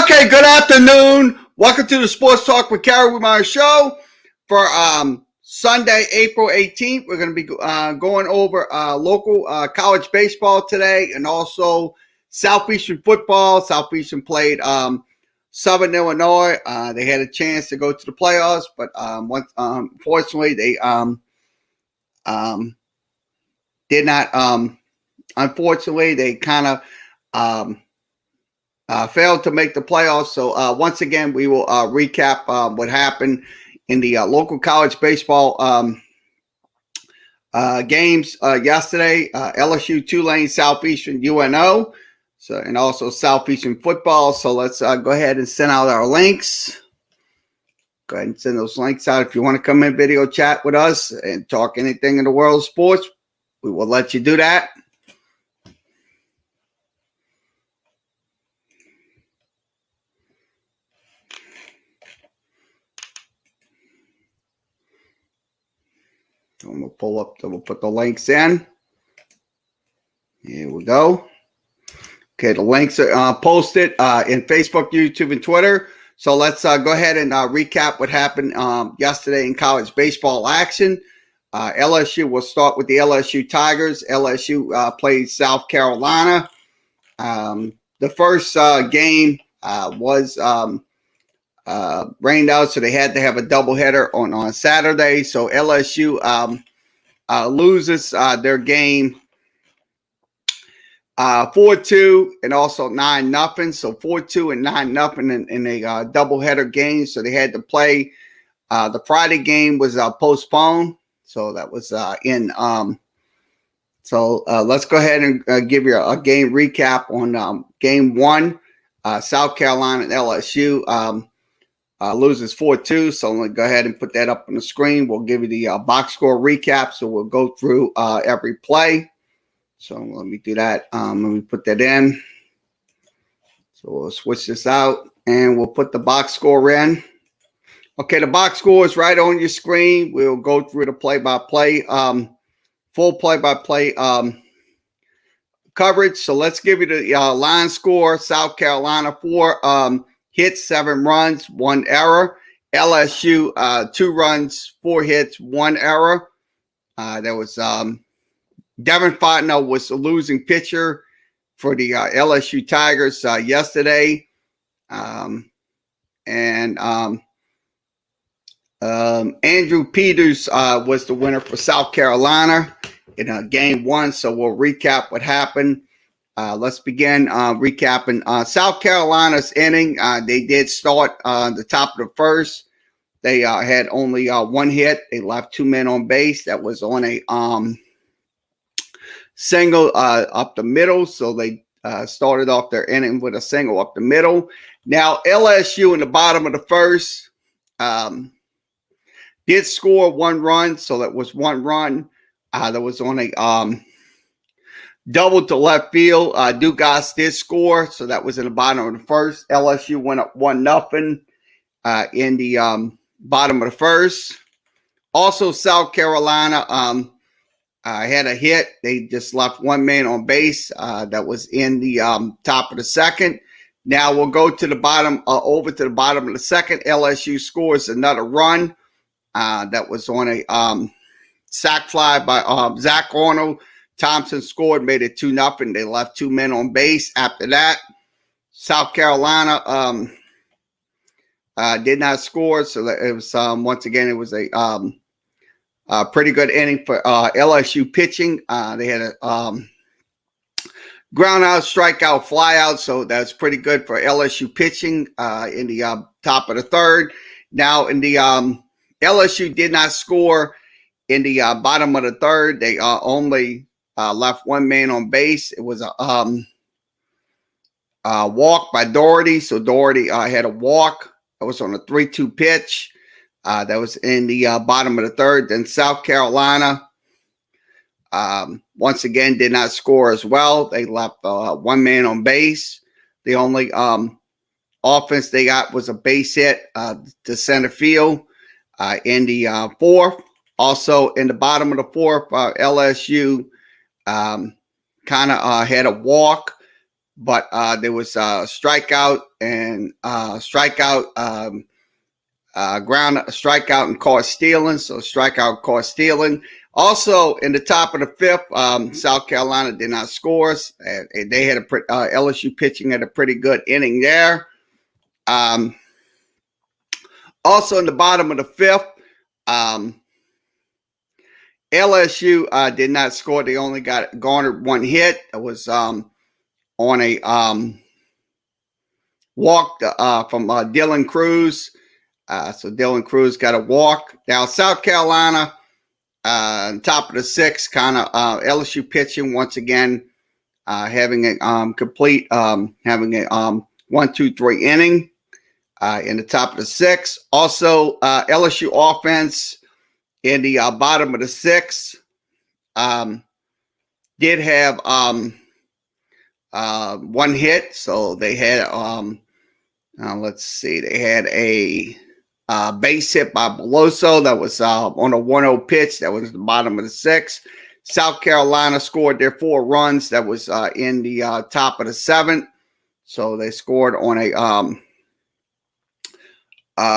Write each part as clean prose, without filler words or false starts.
Okay, good afternoon. Welcome to the Sports Talk with Kerry wehmeyer show for Sunday, April 18th. We're going to be going over local college baseball today and also Southeastern football. Southeastern played Southern Illinois. They had a chance to go to the playoffs, but unfortunately, they did not. Unfortunately, they kind of failed to make the playoffs. So once again, we will recap what happened in the local college baseball games yesterday. LSU, Tulane, Southeastern, UNO, and also Southeastern football. So let's go ahead and send out our links. Go ahead and send those links out. If you want to come in video chat with us and talk anything in the world of sports, we will let you do that. I'm going to pull up, we'll put the links in. Here we go. Okay, the links are posted in Facebook, YouTube, and Twitter. So let's go ahead and recap what happened yesterday in college baseball action. LSU, we'll start with the LSU Tigers. LSU played South Carolina. The first game was rained out, so they had to have a doubleheader on Saturday. So LSU loses their game 4-2 and also 9-0. So 4-2 and 9-0 in a doubleheader game. So they had to play. The Friday game was postponed. So that was in. So let's go ahead and give you a game recap on game one. South Carolina and LSU. Loses 4-2, so I'm going to go ahead and put that up on the screen. We'll give you the box score recap, so we'll go through every play. So let me do that. Let me put that in. So we'll switch this out, and we'll put the box score in. Okay, the box score is right on your screen. We'll go through the play-by-play, full play-by-play coverage. So let's give you the line score. South Carolina 4 hits, 7 runs, 1 error. LSU 2 runs, 4 hits, 1 error. There was Devin Fontenot was the losing pitcher for the LSU Tigers yesterday, and Andrew Peters was the winner for South Carolina in game one. So we'll recap what happened. Let's begin recapping South Carolina's inning. They did start the top of the first. They had only 1 hit. They left 2 men on base. That was on a single up the middle. So they started off their inning with a single up the middle. Now LSU in the bottom of the first did score 1 run. So that was 1 run. That was on a double to left field. Dugas did score, so that was in the bottom of the first. LSU went up 1-0 in the bottom of the first. Also, South Carolina had a hit. They just left 1 man on base. That was in the top of the second. Now we'll go to the bottom, over to the bottom of the second. LSU scores another run. That was on a sac fly by Zach Arnold. Thompson scored, made it 2-0. They left 2 men on base. After that, South Carolina did not score. So it was once again, it was a pretty good inning for LSU pitching. They had a ground out, strikeout, fly out. So that's pretty good for LSU pitching in the top of the third. Now in the LSU did not score in the bottom of the third. They only left 1 man on base. It was a walk by Doherty. So Doherty had a walk. That was on a 3-2 pitch. That was in the bottom of the third. Then South Carolina, once again, did not score as well. They left 1 man on base. The only offense they got was a base hit to center field in the fourth. Also, in the bottom of the fourth, LSU kind of had a walk but there was a strikeout and strikeout and caught stealing. So strikeout, caught stealing. Also, in the top of the fifth, South Carolina did not score. They had LSU pitching at a pretty good inning there. Also, in the bottom of the fifth, LSU did not score. They only garnered one hit. It was on a walk from Dylan Cruz. So Dylan Cruz got a walk. Now, South Carolina, top of the sixth, kind of LSU pitching once again, having a complete, having a 1-2-3 inning in the top of the sixth. Also, LSU offense in the bottom of the sixth did have one hit. So they had, let's see, they had a base hit by Beloso that was on a 1-0 pitch. That was the bottom of the sixth. South Carolina scored their 4 runs. That was in the top of the seventh. So they scored on a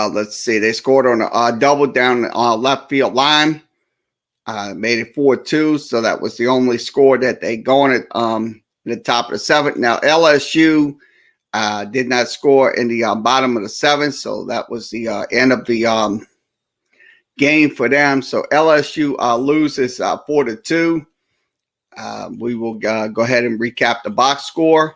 let's see, they scored on a double down left field line. Made it 4-2. So that was the only score that they garnered in the top of the seventh. Now LSU did not score in the bottom of the seventh, so that was the end of the game for them. So LSU loses 4-2. We will go ahead and recap the box score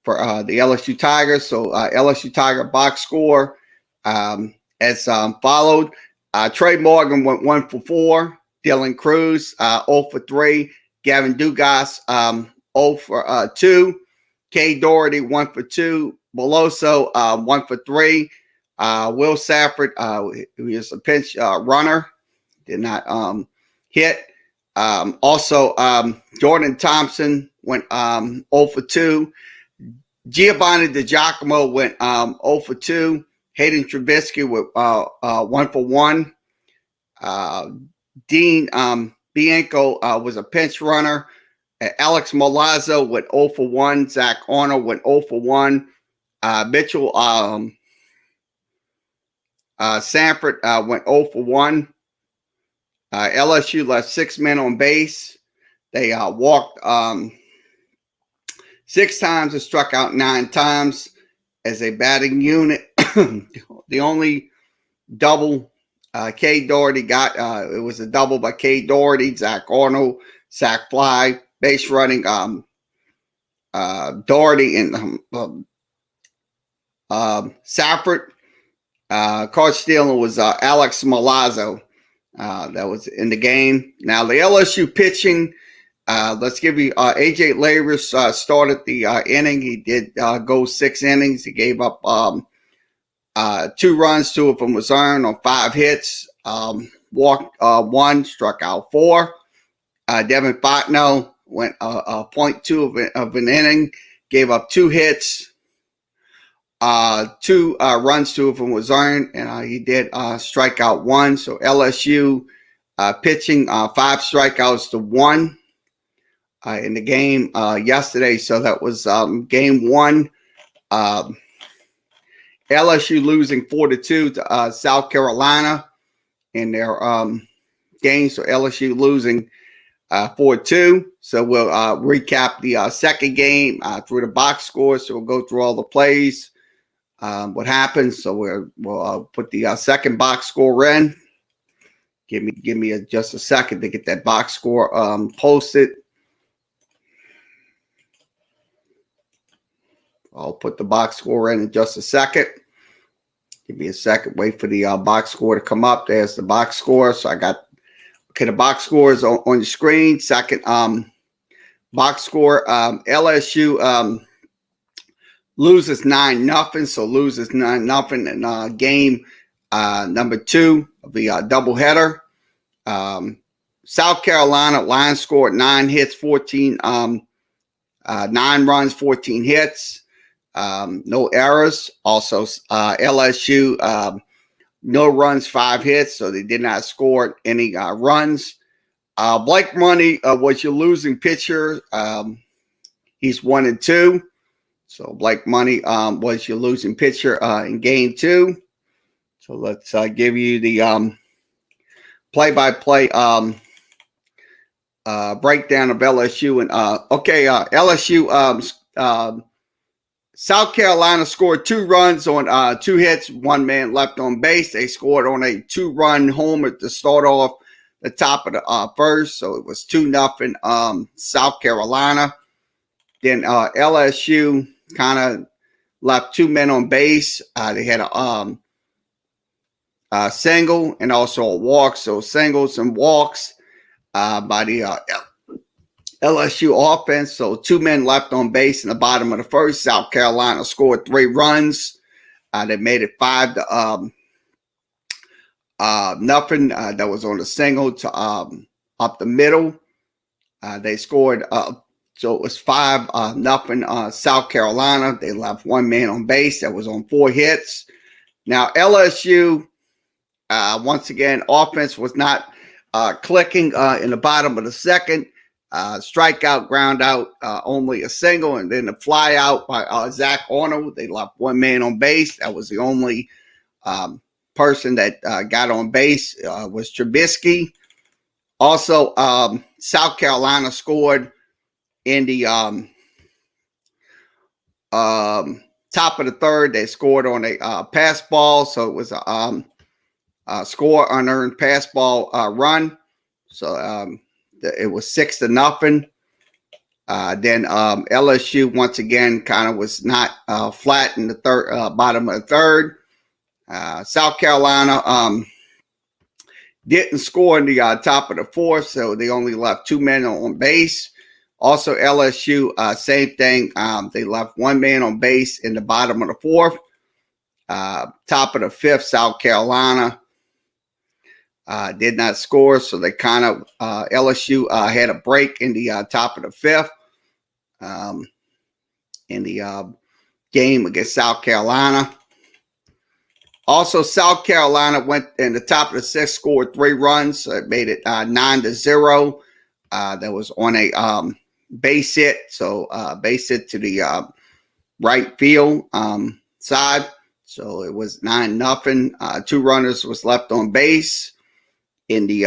for the LSU Tigers. So LSU Tiger box score as followed. Trey Morgan went 1 for 4. Dylan Cruz 0 for 3. Gavin Dugas 0 for 2. K. Doherty 1 for 2. Beloso 1 for 3. Will Safford, who is a pinch runner, did not hit. Also, Jordan Thompson went 0 for 2. Giovanni DiGiacomo went 0 for 2. Hayden Trubisky with 1 for 1. Dean Bianco was a pinch runner. Alex Milazzo went 0 for 1. Zach Arnold went 0 for 1. Mitchell Sanford went 0 for 1. LSU left 6 men on base. They walked 6 times and struck out 9 times as a batting unit. The only double K. Doherty got, it was a double by K. Doherty, Zach Arnold, sac fly, base running, Doherty and Safford. Caught stealing was Alex Milazzo. That was in the game. Now the LSU pitching, let's give you AJ Layris started the inning. He did go 6 innings. He gave up 2 runs. 2 of them was earned on 5 hits. Walked 1, struck out 4. Devin Fontenot went 0.2 of an inning, gave up 2 hits. 2 runs, 2 of them was earned, and he did strike out 1. So LSU pitching 5 strikeouts to 1 in the game yesterday. So that was game 1. LSU losing 4-2 to South Carolina in their game. So LSU losing 4-2. So we'll recap the second game through the box score. So we'll go through all the plays, what happened. So we'll put the second box score in. Give me just a second to get that box score posted. I'll put the box score in just a second. Give me a second. Wait for the box score to come up. There's the box score. So I got, okay, the box score is on the screen. Second box score. LSU loses 9-0. So loses 9-0 in game number 2 of the doubleheader. South Carolina Lions scored 9 hits, 9 runs, 14 hits. No errors. Also, LSU, no runs, 5 hits, so they did not score any runs. Blake Money was your losing pitcher. He's 1-2. So Blake Money was your losing pitcher in game 2. So let's give you the play-by-play breakdown of LSU. And LSU, South Carolina scored 2 runs on 2 hits, 1 man left on base. They scored on a 2-run homer to start off the top of the first, so it was 2-0 South Carolina. Then LSU kind of left 2 men on base. They had a single and also a walk, so singles and walks by the LSU offense. So 2 men left on base in the bottom of the first. South Carolina scored 3 runs. They made it 5-0. That was on the single to up the middle. They scored. So it was 5-0 South Carolina. They left 1 man on base. That was on 4 hits. Now LSU, once again, offense was not clicking in the bottom of the second. Strikeout, ground out, only a single, and then the fly out by Zach Arnold. They left 1 man on base. That was the only person that got on base was Trubisky. Also, South Carolina scored in the top of the third. They scored on a pass ball, so it was a score unearned pass ball run. So it was 6-0. Then LSU once again kind of was not flat in the third, bottom of the third. South Carolina didn't score in the top of the fourth, so they only left 2 men on base. Also, LSU, same thing. They left 1 man on base in the bottom of the fourth. Top of the fifth, South Carolina did not score, so they kind of LSU had a break in the top of the fifth in the game against South Carolina. Also, South Carolina went in the top of the sixth, scored 3 runs, so it made it 9-0. That was on a base hit, so base hit to the right field side. So it was 9-0. 2 runners was left on base in the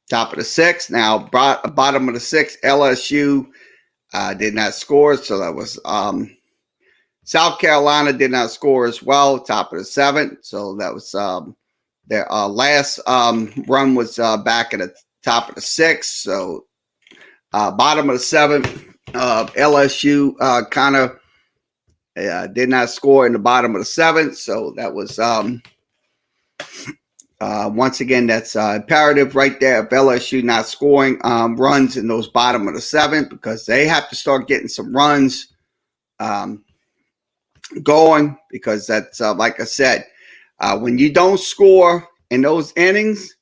top of the sixth. Now, bottom of the sixth, LSU did not score, so that was South Carolina did not score as well. Top of the seventh, so that was their last run was back at the top of the sixth. So bottom of the seventh, LSU kind of did not score in the bottom of the seventh. So that was once again, that's imperative right there of LSU not scoring runs in those bottom of the seventh, because they have to start getting some runs going, because that's like I said, when you don't score in those innings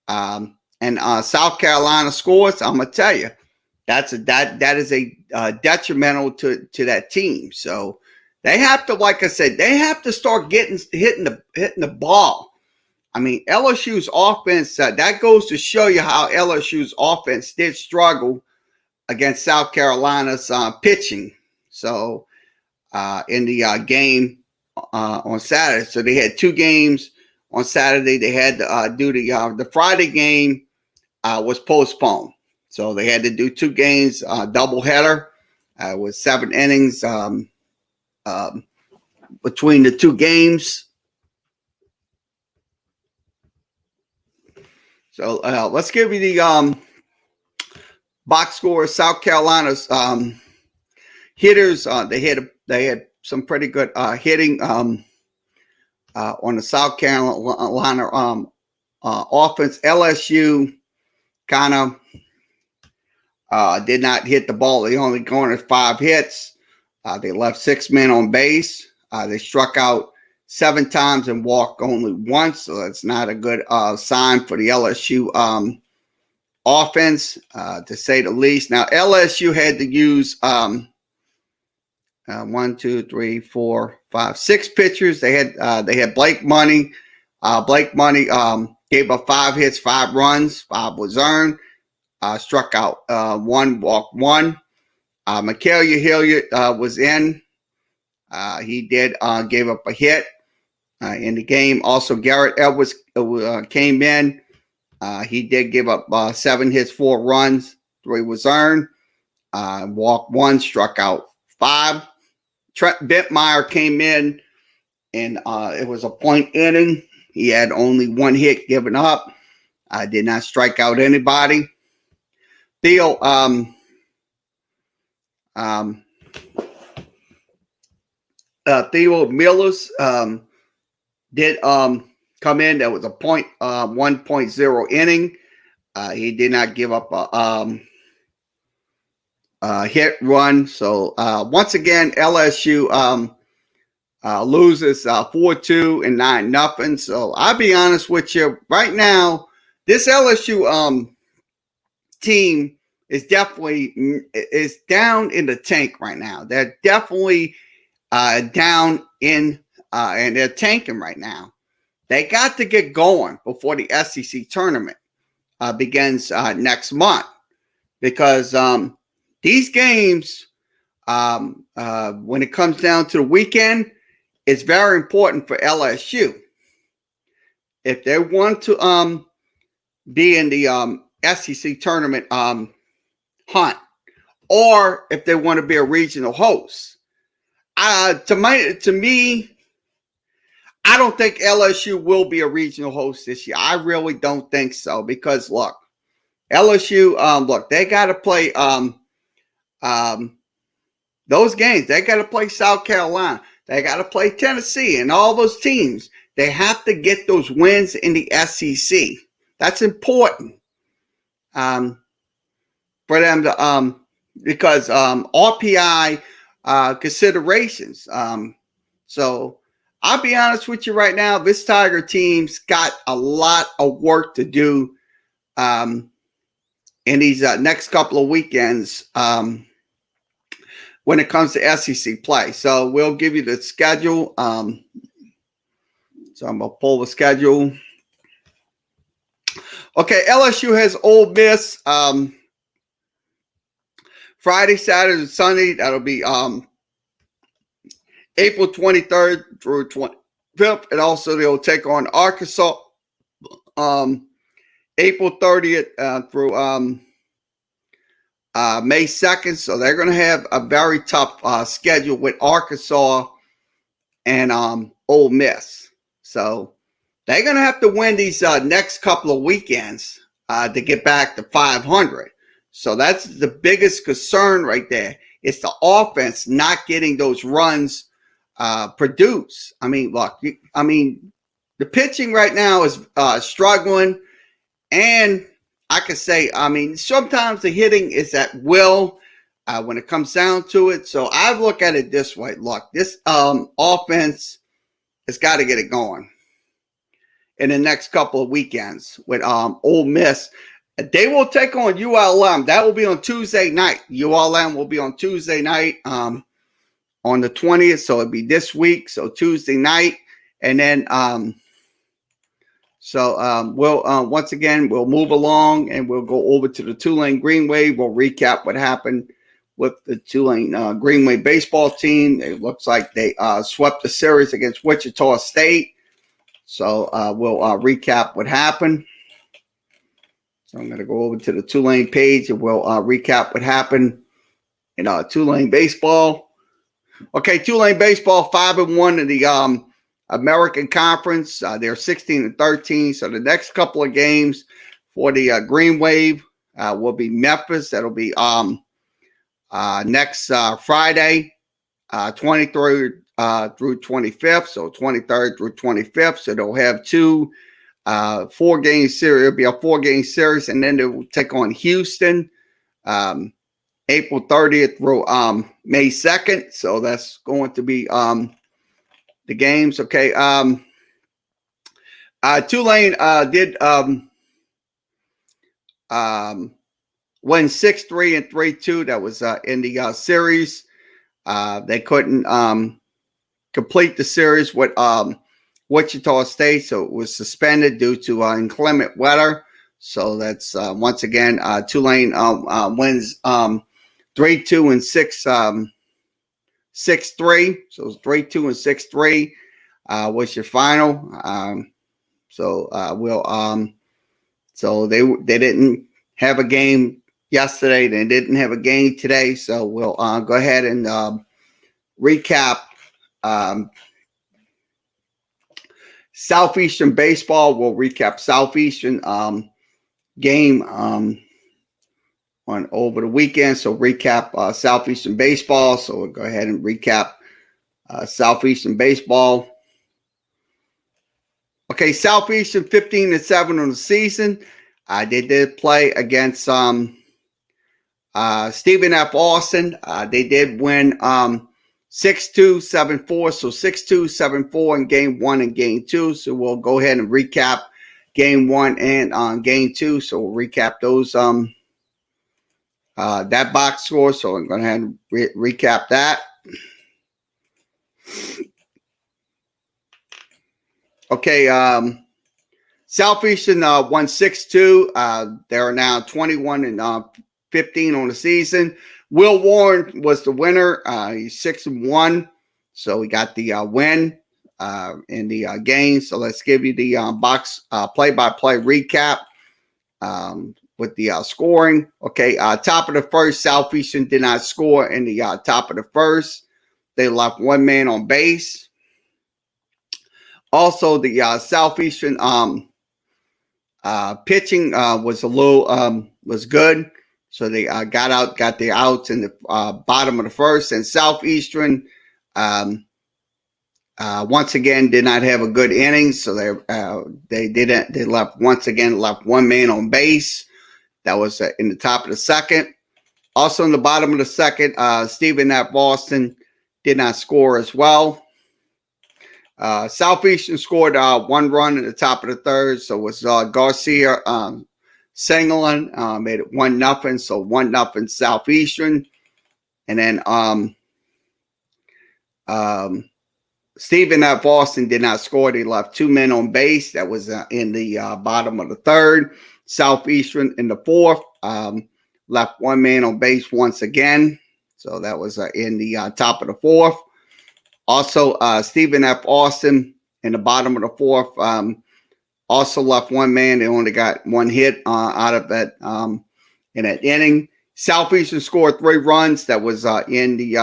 and South Carolina scores, I'm gonna tell you that is a detrimental to that team. So they have to, like I said, they have to start hitting the ball. I mean, LSU's offense, that goes to show you how LSU's offense did struggle against South Carolina's pitching. So in the game on Saturday. So they had 2 games on Saturday. They had to do the Friday game was postponed. So they had to do 2 games, doubleheader with 7 innings between the 2 games. So let's give you the box score. South Carolina's hitters, they had some pretty good hitting on the South Carolina offense. LSU kind of did not hit the ball. They only garnered 5 hits. They left 6 men on base. They struck out 7 times and walked only once. So that's not a good sign for the LSU offense, to say the least. Now, LSU had to use 1, 2, 3, 4, 5, 6 pitchers. They had Blake Money. Blake Money gave up 5 hits, 5 runs, 5 was earned. Struck out 1, walked 1. Hilliard was in. He did gave up a hit in the game. Also, Garrett Edwards came in. He did give up 7 hits, 4 runs. 3 was earned. Walked 1, struck out 5. Trent Wehmeyer came in, and it was a point inning. He had only 1 hit given up. Did not strike out anybody. Theo Millers did come in. That was a 1.0 inning. He did not give up a hit run. So once again, LSU loses 4-2 and 9-0. So I'll be honest with you. Right now, this LSU team is definitely down in the tank right now. They're definitely down in and they're tanking right now. They got to get going before the SEC tournament begins next month, because these games, when it comes down to the weekend, it's very important for LSU. If they want to be in the SEC tournament hunt, or if they want to be a regional host. To me, I don't think LSU will be a regional host this year. I really don't think so, because look, LSU, they got to play those games. They got to play South Carolina. They got to play Tennessee and all those teams. They have to get those wins in the SEC. That's important for them to because RPI considerations. So I'll be honest with you right now. This Tiger team's got a lot of work to do in these next couple of weekends when it comes to SEC play. So we'll give you the schedule. So I'm going to pull the schedule. Okay, LSU has Ole Miss Friday, Saturday, and Sunday. That'll be April 23rd through 25th. And also they'll take on Arkansas April 30th through May 2nd. So they're going to have a very tough schedule with Arkansas and Ole Miss. So they're going to have to win these next couple of weekends to get back to 500. So that's the biggest concern right there. It's the offense not getting those runs produced. I mean, look, the pitching right now is struggling. And I could say, sometimes the hitting is at will when it comes down to it. So I look at it this way. Look, this offense has got to get it going in the next couple of weekends with Ole Miss. They will take on ULM. That will be on Tuesday night. ULM will be on Tuesday night on the 20th. So it'll be this week. So Tuesday night. And then we'll once again, we'll move along and we'll go over to the Tulane Green Wave. We'll recap what happened with the Tulane Green Wave baseball team. It looks like they swept the series against Wichita State. So we'll recap what happened. So I'm going to go over to the Tulane page and we'll recap what happened in Tulane baseball. Okay, Tulane baseball 5-1 in the American Conference. They're 16-13. So the next couple of games for the Green Wave will be Memphis. That'll be next Friday, 23rd through 25th. So 23rd through 25th. So they'll have 2 4-game series. It'll be a 4-game series, and then they will take on Houston April 30th through May 2nd. So that's going to be the games. Okay. Tulane did win 6-3 and 3-2. That was in the series. They couldn't complete the series with Wichita State, so it was suspended due to inclement weather. So that's once again Tulane wins 3-2 3-2 and 6-3. So it was 3-2 and 6-3 was your final. So they didn't have a game yesterday. They didn't have a game today. So we'll go ahead and recap Southeastern baseball. We'll recap Southeastern game on over the weekend. So recap Southeastern baseball. So we'll go ahead and recap Southeastern baseball. Okay, Southeastern 15-7 on the season. They did play against Stephen F. Austin. They did win 6-2, 7-4. So 6-2, 7-4 in game 1 and game 2. So we'll go ahead and recap game 1 and game 2. So we'll recap those that box score. So I'm going to have to recap that. Okay, Southeastern won 6-2. They're now 21-15 on the season. Will Warren was the winner. He's 6-1, so he got the win in the game. So let's give you the box play-by-play recap with the scoring. Okay, top of the first, Southeastern did not score in the top of the first. They left one man on base. Also, the Southeastern pitching was a little was good, so they got the outs in the bottom of the first. And Southeastern once again did not have a good inning, so they left one man on base. That was in the top of the second. Also in the bottom of the second, Stephen F. Austin did not score as well. Southeastern scored 1 run in the top of the third, so it was Garcia singling, made it 1-0, so 1-0 Southeastern. And then Stephen F. Austin did not score. They left 2 men on base. That was in the bottom of the third. Southeastern in the fourth left 1 man on base once again, so that was in the top of the fourth. Also, Stephen F. Austin in the bottom of the fourth also left 1 man. They only got 1 hit out of that in that inning. Southeastern scored 3 runs. That was in the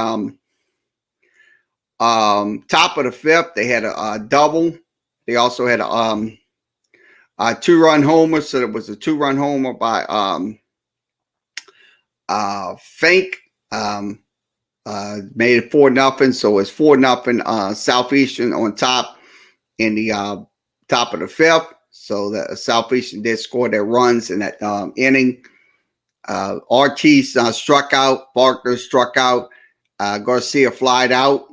top of the fifth. They had a double. They also had a 2-run homer. So it was a 2-run homer by Fink. Made it 4-0, so it's 4-0 Southeastern on top in the top of the fifth. So the Southeastern did score their runs in that inning. Ortiz struck out, Faulkner struck out, Garcia flied out.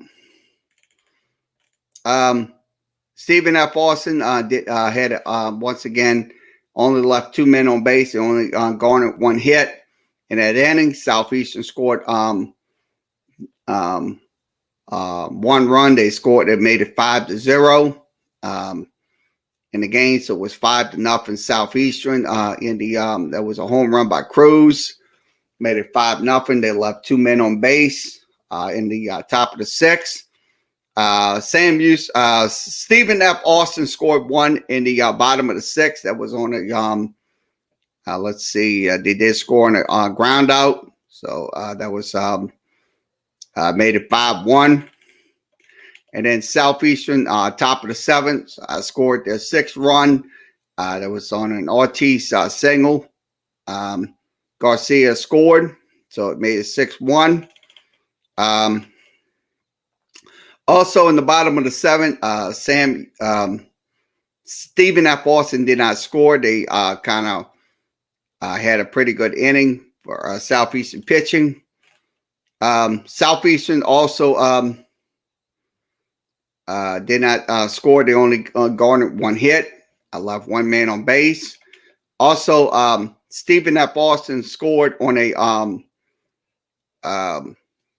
Stephen F. Austin had once again only left 2 men on base. They only garnered 1 hit in that inning. Southeastern scored 1 run. They scored. They made it 5-0 in the game. So it was 5-0 Southeastern. In the there was a home run by Cruz. Made it 5-0. They left 2 men on base in the top of the sixth. Stephen F. Austin scored 1 in the bottom of the sixth. That was on a let's see. They did score on a ground out. So that was made it 5-1. And then Southeastern, top of the seventh, scored their 6th run. That was on an Ortiz single. Garcia scored, so it made it 6-1. Also in the bottom of the seventh, Stephen F. Austin did not score. They kind of had a pretty good inning for Southeastern pitching. Southeastern also did not score. They only garnered 1 hit. I left 1 man on base. Also, Stephen F. Austin scored on a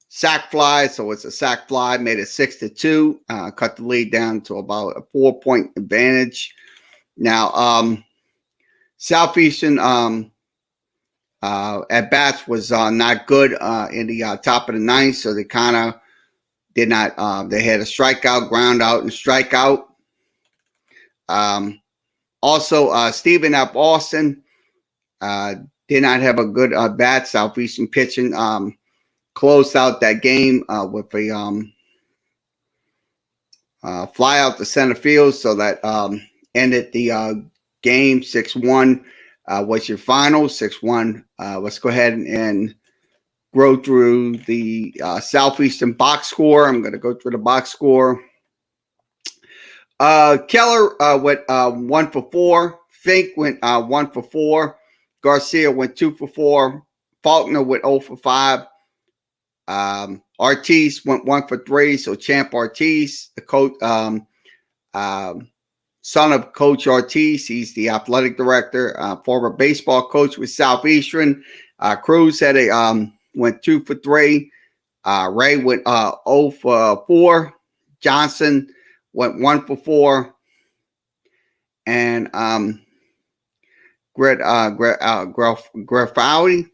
sac fly. So it's a sac fly, made it 6-2, cut the lead down to about a 4-point advantage. Now, Southeastern at bats was not good in the top of the ninth, so they kind of did not. They had a strikeout, ground out, and strikeout. Also, Stephen F. Austin did not have a good bat. Southeastern pitching closed out that game with a fly out to center field, so that ended the game 6-1. What's your final? 6-1. Let's go ahead and go through the Southeastern box score. I'm going to go through the box score. Keller went 1 for 4. Fink went 1 for 4. Garcia went 2 for 4. Faulkner went 0 for 5. Ortiz went 1 for 3. So Champ Ortiz, the coach, son of Coach Ortiz, he's the athletic director, former baseball coach with Southeastern. Cruz had went 2 for 3. Ray went 0 for 4. Johnson went 1 for 4. And Grafali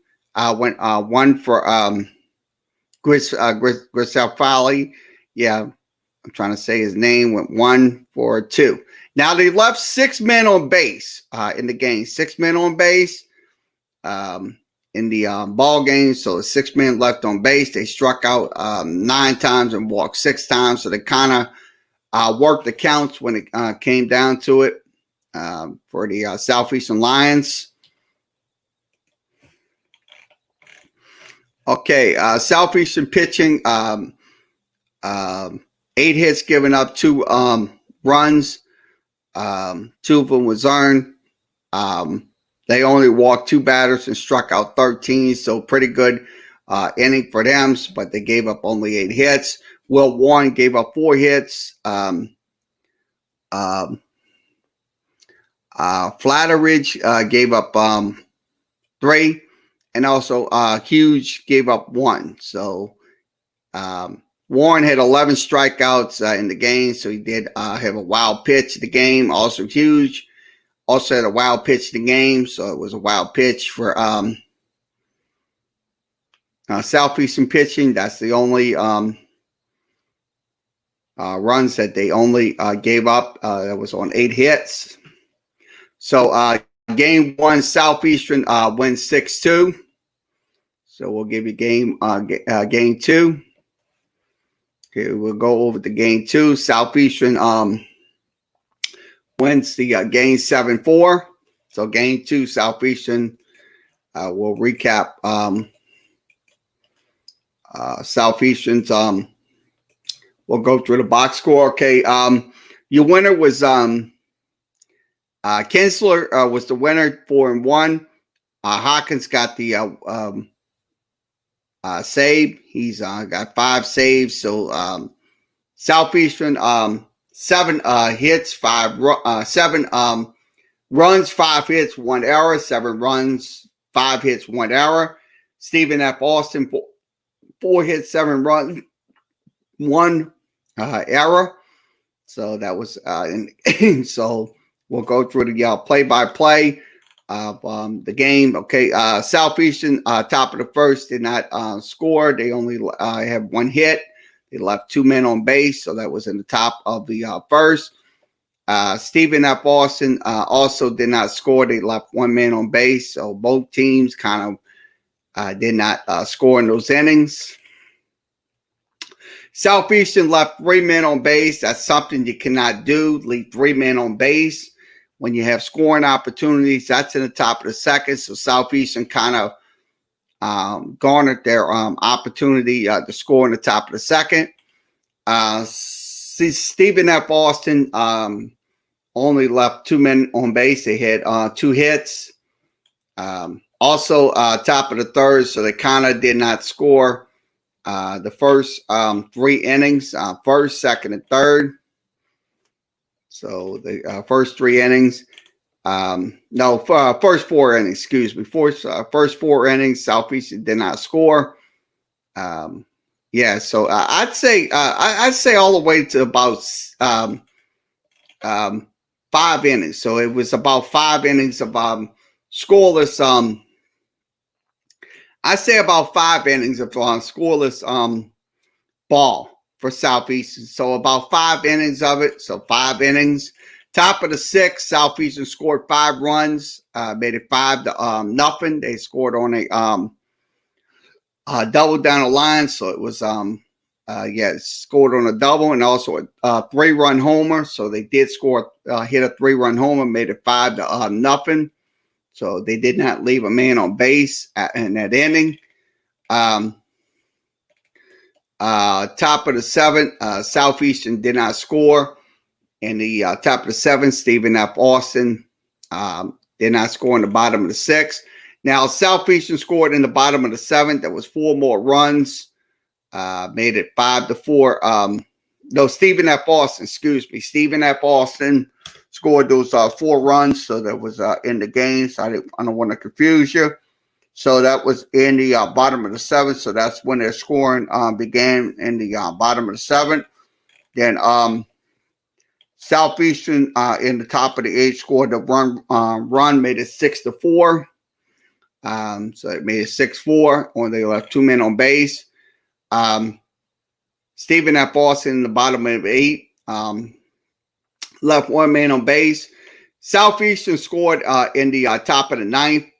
went 1 for Grafali. Yeah, I'm trying to say his name. Went 1 for 2. Now they left 6 men on base in the game. 6 men on base in the ball game. So 6 men left on base. They struck out 9 times and walked 6 times. So they kind of worked the counts when it came down to it for the Southeastern Lions. Okay, Southeastern pitching, 8 hits given up, 2 runs. 2 of them was earned. They only walked 2 batters and struck out 13, so pretty good inning for them, but they gave up only 8 hits. Will Warren gave up 4 hits. Flatteridge gave up 3. And also Hughes gave up 1. So Warren had 11 strikeouts in the game, so he did have a wild pitch in the game. Also Hughes also had a wild pitch in the game, so it was a wild pitch for Southeastern pitching. That's the only runs that they only gave up. That was on 8 hits. So game 1, Southeastern wins 6-2. So we'll give you game 2. Okay, we'll go over the game 2. Southeastern wins the game 7-4. So game 2, Southeastern. We'll recap Southeastern's. We'll go through the box score. Okay, your winner was Kinsler was the winner, 4-1. Hawkins got the save. He's got 5 saves. So Southeastern 7 hits, 7 runs, 5 hits, 1 error. 7 runs, 5 hits, 1 error. Stephen F. Austin 4 hits, 7 runs, 1 error. So that was so. We'll go through the play-by-play of the game. Okay, Southeastern, top of the first, did not score. They only have 1 hit. They left 2 men on base, so that was in the top of the first. Stephen F. Austin also did not score. They left 1 man on base, so both teams kind of did not score in those innings. Southeastern left 3 men on base. That's something you cannot do. Leave 3 men on base when you have scoring opportunities. That's in the top of the second. So Southeastern kind of garnered their opportunity to score in the top of the second. Stephen F. Austin only left 2 men on base. They had 2 hits. Also, top of the third, so they kind of did not score the first 3 innings, first, second, and third. So the first 3 innings, first 4 innings, excuse me. First 4 innings, Southeastern did not score. So I'd say all the way to about 5 innings. So it was about 5 innings of scoreless I say about 5 innings of scoreless ball for Southeastern. So about 5 innings of it. So 5 innings. Top of the 6th, Southeastern scored 5 runs, made it 5-0. They scored on a double down the line, so it was scored on a double and also a 3-run homer. So they did score, hit a 3-run homer, made it 5-0. So they did not leave a man on base in that inning. Top of the 7th, Southeastern did not score. In the top of the 7th, Stephen F. Austin did not score in the bottom of the 6th. Now, Southeastern scored in the bottom of the 7th. There was 4 more runs, made it 5-4. No, Stephen F. Austin, excuse me. Stephen F. Austin scored those 4 runs, so that was in the game. So I don't want to confuse you. So that was in the bottom of the 7th. So that's when their scoring began, in the bottom of the 7th. Then Southeastern in the top of the 8th scored a run, made it 6-4. So it made it 6-4, or they left 2 men on base. Stephen F. Austin in the bottom of the 8th left 1 man on base. Southeastern scored in the top of the 9th.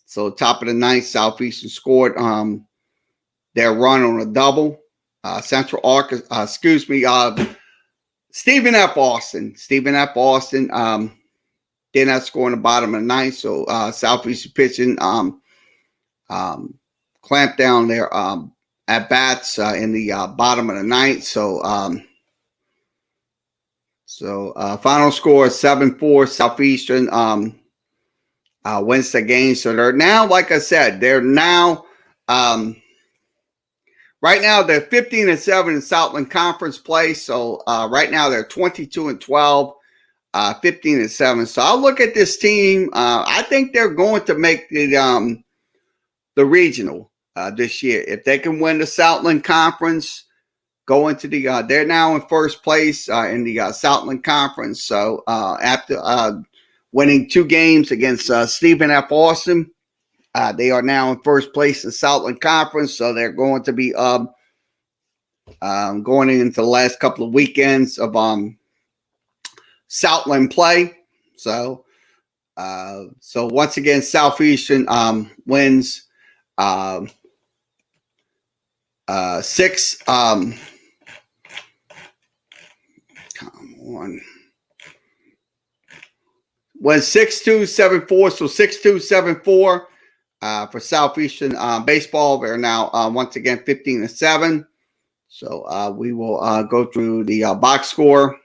So top of the 9th, Southeastern scored their run on a double. Central Arkansas, Stephen F. Austin. Stephen F. Austin did not score in the bottom of the 9th. So Southeastern pitching clamped down their at bats in the bottom of the 9th. So final score is 7-4. Southeastern wins the game. So they're now, like I said, they're now right now they're 15-7 in Southland Conference play. So right now they're 22-12, 15-7. So I'll look at this team. I think they're going to make the regional this year. If they can win the Southland Conference, go into the they're now in first place in the Southland Conference. So after winning 2 games against Stephen F. Austin, they are now in first place in Southland Conference. So they're going to be going into the last couple of weekends of Southland play. So once again, Southeastern wins 6. Come on. Went 6-2, 7-4. So 6-2, 7-4 for Southeastern baseball. They're now once again 15-7. So we will go through the box score,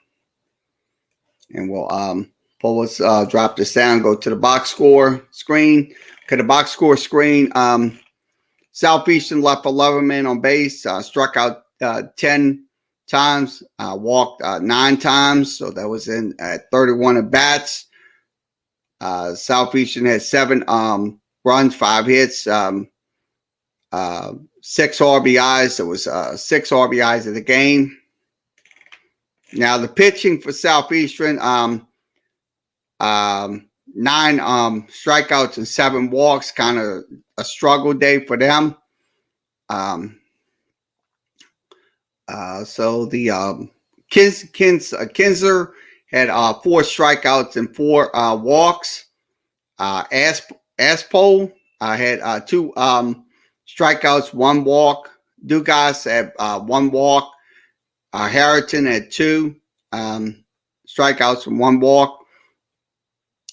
and we'll drop this down, go to the box score screen. Okay, the box score screen. Southeastern left 11 men on base, struck out 10 times, walked 9 times. So that was in at 31 at bats. Southeastern had 7 runs, 5 hits, 6 RBIs. There was 6 RBIs in the game. Now the pitching for Southeastern, 9 strikeouts and 7 walks, kind of a struggle day for them. So the Kinsler had 4 strikeouts and 4 walks. Aspole had 2 strikeouts, 1 walk. Dugas had 1 walk. Harrington had 2 strikeouts and 1 walk.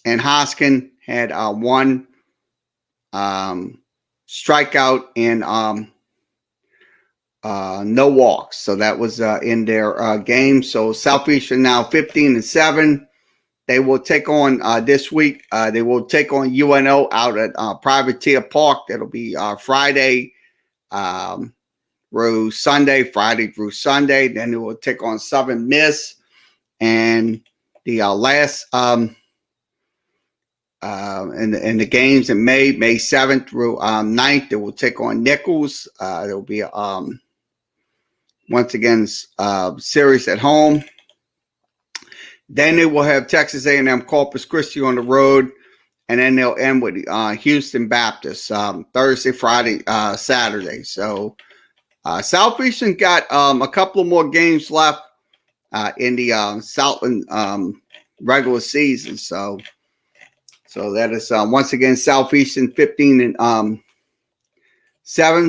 And Hoskin had 1 strikeout and no walks. So that was in their game. So Southeastern now 15-7. They will take on this week. They will take on UNO out at Privateer Park. That'll be Friday through Sunday. Friday through Sunday. Then they will take on Southern Miss. And the last in the games in May 7th through 9th, they will take on Nichols. There will be once again series at home. Then they will have Texas A&M Corpus Christi on the road and then they'll end with Houston Baptist Thursday, Friday, Saturday. So Southeastern got a couple of more games left in the Southland regular season. So that is once again Southeastern 15-7.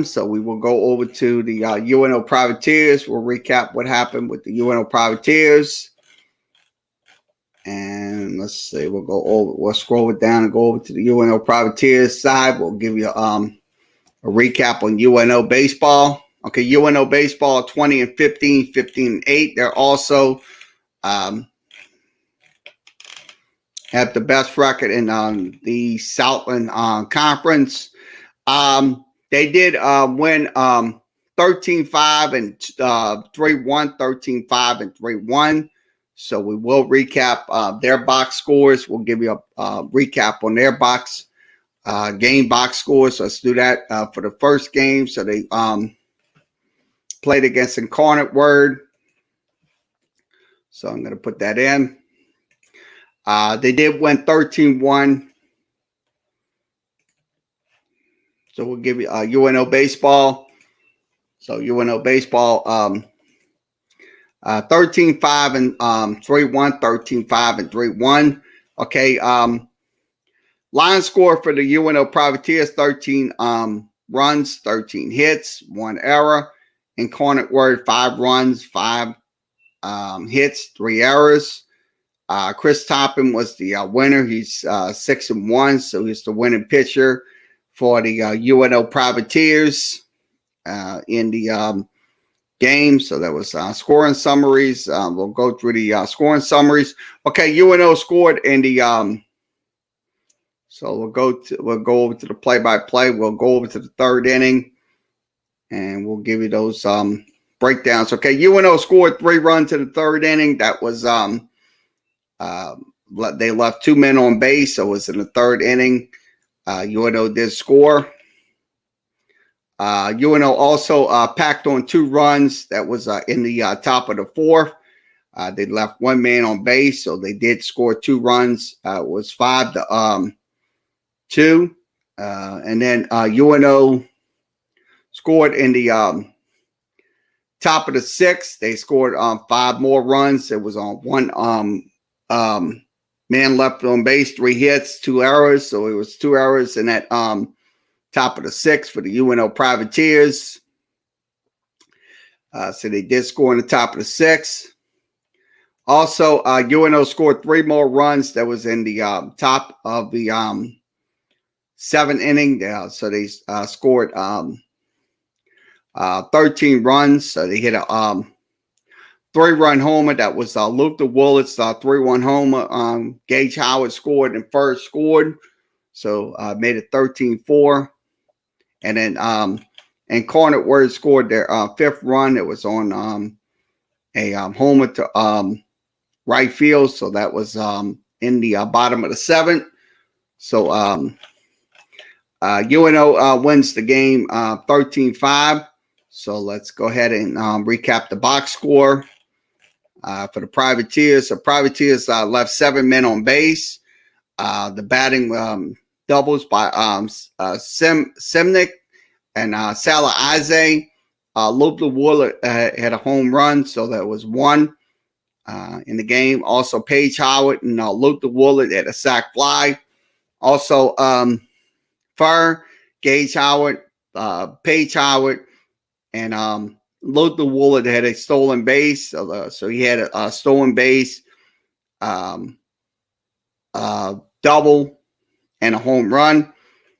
So we will go over to the UNO Privateers. We'll recap what happened with the UNO Privateers. And let's see, we'll scroll it down and go over to the UNO Privateers side. We'll give you a recap on UNO baseball. Okay, UNO baseball 20-15, 15-8. They're also have the best record in the Southland Conference. They did win 13-5 and 3-1, 13-5 and 3-1. So we will recap their box scores. We'll give you a recap on their game box scores. So let's do that for the first game. So they played against Incarnate Word. So I'm going to put that in. They did win 13-1. So we'll give you UNO baseball. So UNO baseball 13-5 and 3-1, 13-5 and 3-1. Okay. Line score for the UNO Privateers 13 runs, 13 hits, 1 error. Incarnate Word 5 runs, 5 hits, 3 errors. Chris Toppin was the winner. He's 6-1, so he's the winning pitcher for the UNO Privateers in the game. So that was scoring summaries. We'll go through the scoring summaries. Okay, UNO scored in the so we'll go over to the play-by-play. We'll go over to the third inning, and we'll give you those breakdowns. Okay, UNO scored 3 runs in the third inning. That was they left 2 men on base, so it was in the third inning. UNO did score. UNO also packed on 2 runs. That was in the top of the 4th. They left 1 man on base, so they did score 2 runs. It was 5-2. And then UNO scored in the top of the 6th. They scored 5 more runs. It was on 1 man left on base, 3 hits, 2 errors. So it was 2 errors in that top of the 6th for the UNO Privateers. So they did score in the top of the 6th. Also, UNO scored 3 more runs. That was in the top of the 7th inning. So they scored 13 runs. So they hit a 3-run homer. That was Luther Woolett's 3-1 homer. Gage Howard scored and first scored. So made it 13-4. And then Incarnate Word scored their 5th run. It was on a homer to right field. So that was in the bottom of the 7th. So UNO wins the game 13-5. So let's go ahead and recap the box score for the Privateers. The Privateers left 7 men on base. The batting doubles by Simnick and Salah Ize. Luther Woolett had a home run, so that was 1 in the game. Also, Paige Howard and Luther Woolett had a sac fly. Also, Fur, Gage Howard, Paige Howard, and Luther Woolett had a stolen base. So he had a stolen base, double, and a home run.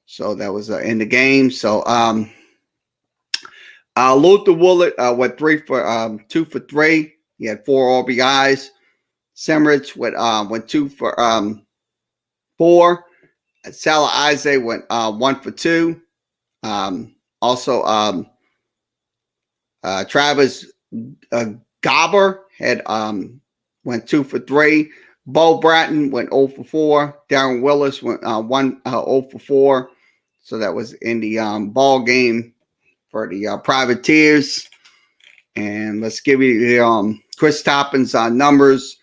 So that was in the game. So Luther Woolett went 2 for 3. He had 4 RBIs. Semrich went 2 for 4. Salah Ize went 1 for 2. Also, Travis Gobber had went 2 for 3. Bo Bratton went 0 for 4. Darren Willis went 0 for 4. So that was in the ball game for the Privateers. And let's give you the Chris Toppin's numbers.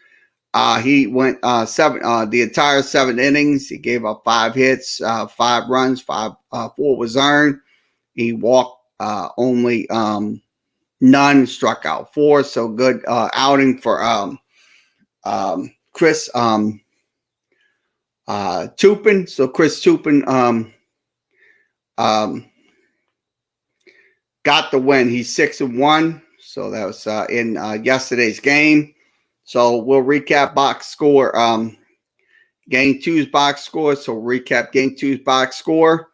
He went the entire 7 innings. He gave up 5 hits, 5 runs, 4 was earned. He walked only none, struck out 4. So good outing for Chris Tupin. So Chris Tupin got the win. He's 6-1. So that was in yesterday's game. So we'll recap box score. Game 2's box score. So recap game 2's box score.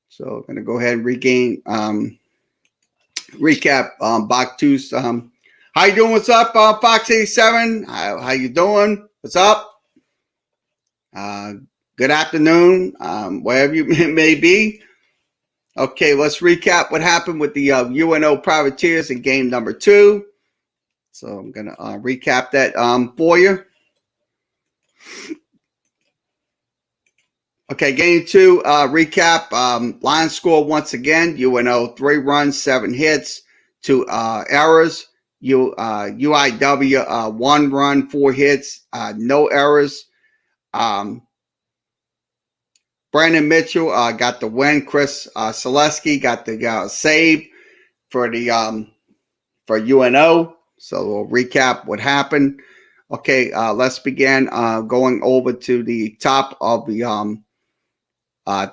So I'm going to go ahead and recap box 2's. How you doing? What's up, Fox 87? How you doing? What's up? Good afternoon, wherever you may be. Okay, let's recap what happened with the UNO Privateers in game number 2. So I'm going to recap that for you. Okay, game 2 recap. Line score once again. UNO 3 runs, 7 hits, 2 errors. UIW 1 run, 4 hits, no errors. Brandon Mitchell got the win. Chris Selesky got the save for the for UNO. So we'll recap what happened. Okay, let's begin going over to the top of the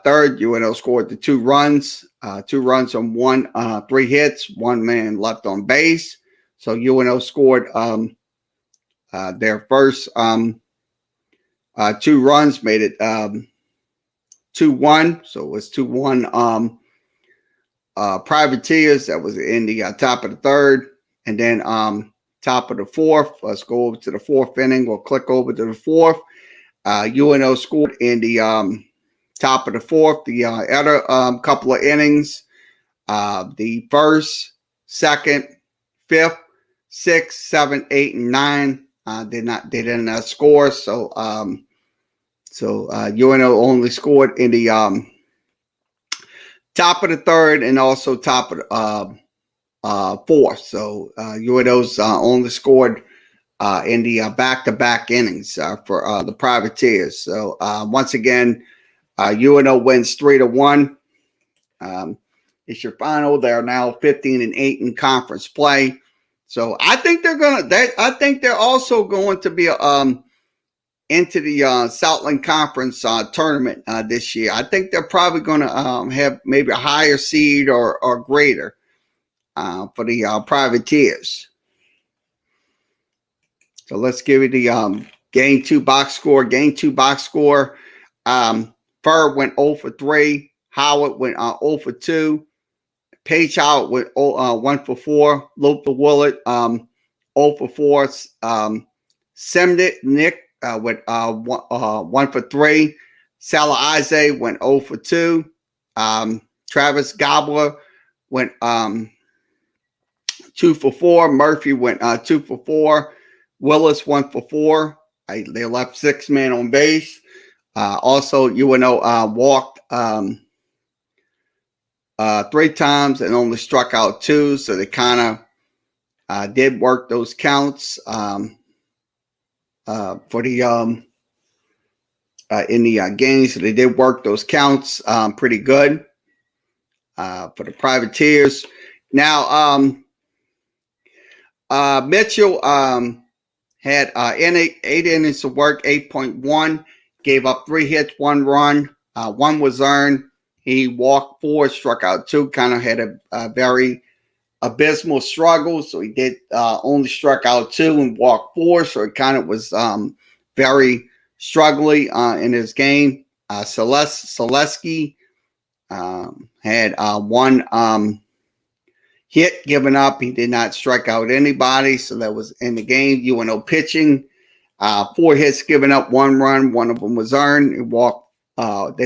third. UNO scored the 2 runs. 2 runs on 3 hits. 1 man left on base. So UNO scored their first 2 runs, made it 2-1. So it was 2-1 Privateers. That was in the top of the third. And then top of the fourth. Let's go over to the 4th inning. We'll click over to the 4th. UNO scored in the top of the 4th. The other couple of innings. The 1st, 2nd, 5th, 6, 7, 8, and 9 they didn't score. So UNO only scored in the top of the 3rd and also top of the 4th. So UNO's only scored in the back-to-back innings for the Privateers. So once again, UNO wins 3-1. It's your final. They are now 15-8 in conference play. So I think I think they're also going to be into the Southland Conference tournament this year. I think they're probably going to have maybe a higher seed or greater for the Privateers. So let's give you the game 2 box score. Game 2 box score. Furr went 0 for 3. Howard went 0 for 2. Page Howard went 1 for 4. Luther Willett 0 for 4. Semnick Nick went 1 for 3. Salah Isaac went 0 for 2. Travis Gobbler went 2 for 4. Murphy went 2 for 4. Willis 1 for 4. They left 6 men on base. Also, UNO walked 3 times and only struck out 2. So they kind of did work those counts for the in the games. So they did work those counts pretty good for the Privateers. Now, Mitchell had 8 innings of work, 8.1, gave up 3 hits, 1 run, 1 was earned. He walked 4, struck out 2, kind of had a very abysmal struggle. So he did only struck out 2 and walked 4. So it kind of was very struggling in his game. Selesky had 1 hit given up. He did not strike out anybody. So that was in the game. UNO pitching, 4 hits given up, 1 run. 1 of them was earned. They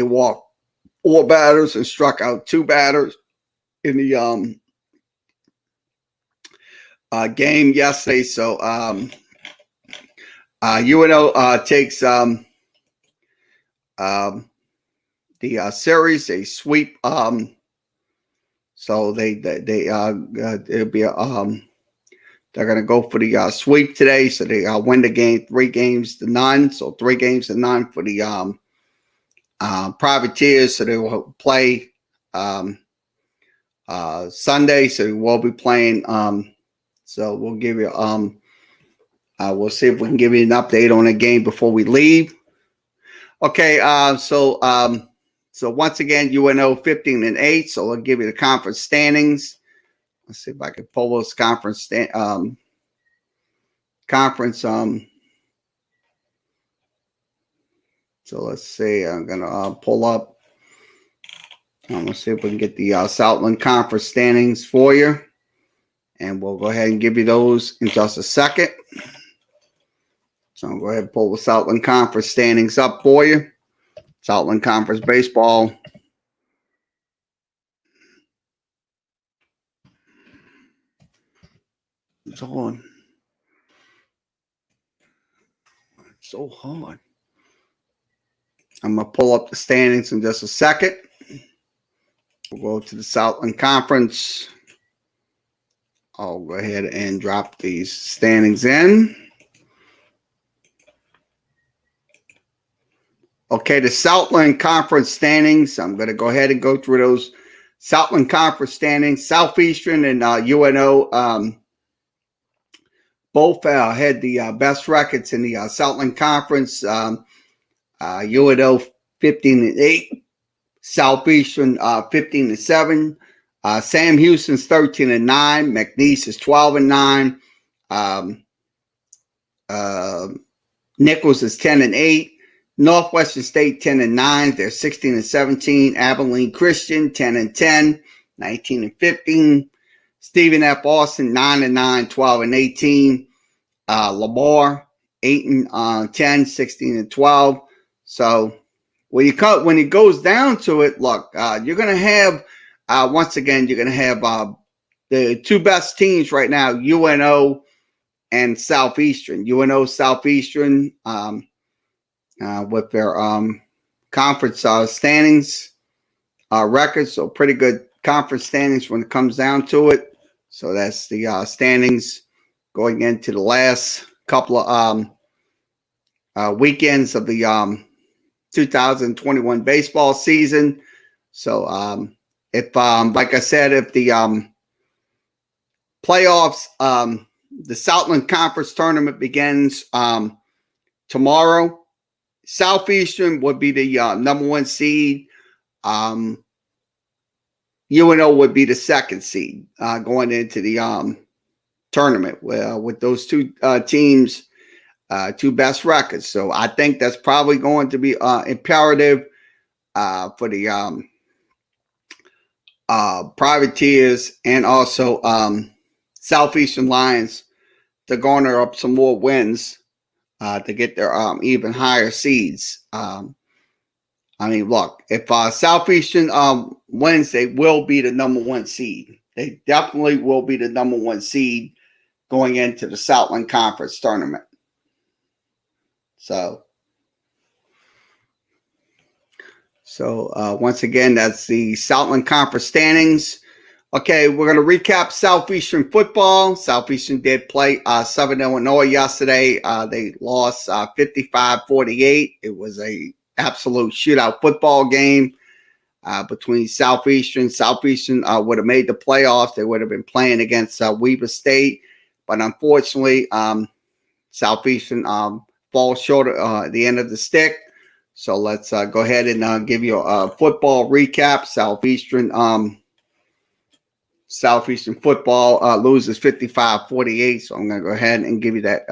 walked 4 batters and struck out 2 batters in the game yesterday. So UNO takes the series. They sweep. So it'll be the They're going to go for the sweep today, so they win the game 3-0. So 3-0 for the Privateers. So they will play Sunday. So we'll be playing. So we'll give you we'll see if we can give you an update on the game before we leave. Okay, so once again, UNO 15-8. So I'll give you the conference standings. Let's see if I can pull those conference. So let's see. I'm gonna pull up. I'm gonna see if we can get the Southland Conference standings for you, and we'll go ahead and give you those in just a second. So I'll go ahead and pull the Southland Conference standings up for you. Southland Conference baseball. It's on. It's so hard. I'm going to pull up the standings in just a second. We'll go to the Southland Conference. I'll go ahead and drop these standings in. Okay, the Southland Conference standings. I'm going to go ahead and go through those Southland Conference standings. Southeastern and UNO both had the best records in the Southland Conference. UNO 15-8, Southeastern 15-7, Sam Houston's 13-9, McNeese is 12-9, Nichols is 10-8, Northwestern State 10-9, they're 16-17, Abilene Christian 10-10, 19-15, Stephen F. Austin 9-9, 12-18, Lamar 8-10, 16-12. So when it goes down to it, look, you're going to have once again you're going to have the two best teams right now, UNO and Southeastern. UNO Southeastern with their conference standings records, so pretty good conference standings when it comes down to it. So that's the standings going into the last couple of weekends of the 2021 baseball season. So if like I said, if the playoffs, the Southland Conference tournament begins tomorrow, Southeastern would be the number 1 seed. UNO would be the 2nd seed going into the tournament with those two teams, two best records. So I think that's probably going to be imperative for the Privateers and also Southeastern Lions to garner up some more wins to get their even higher seeds. I mean, look, if Southeastern wins, they will be the number 1 seed. They definitely will be the number 1 seed going into the Southland Conference tournament. So once again, that's the Southland Conference standings. Okay, we're going to recap Southeastern football. Southeastern did play Southern Illinois yesterday. They lost 55-48. It was a absolute shootout football game between Southeastern. Southeastern would have made the playoffs. They would have been playing against Weber State. But unfortunately, Southeastern falls short at the end of the stick. So let's go ahead and give you a football recap. Southeastern football loses 55-48. So I'm going to go ahead and give you that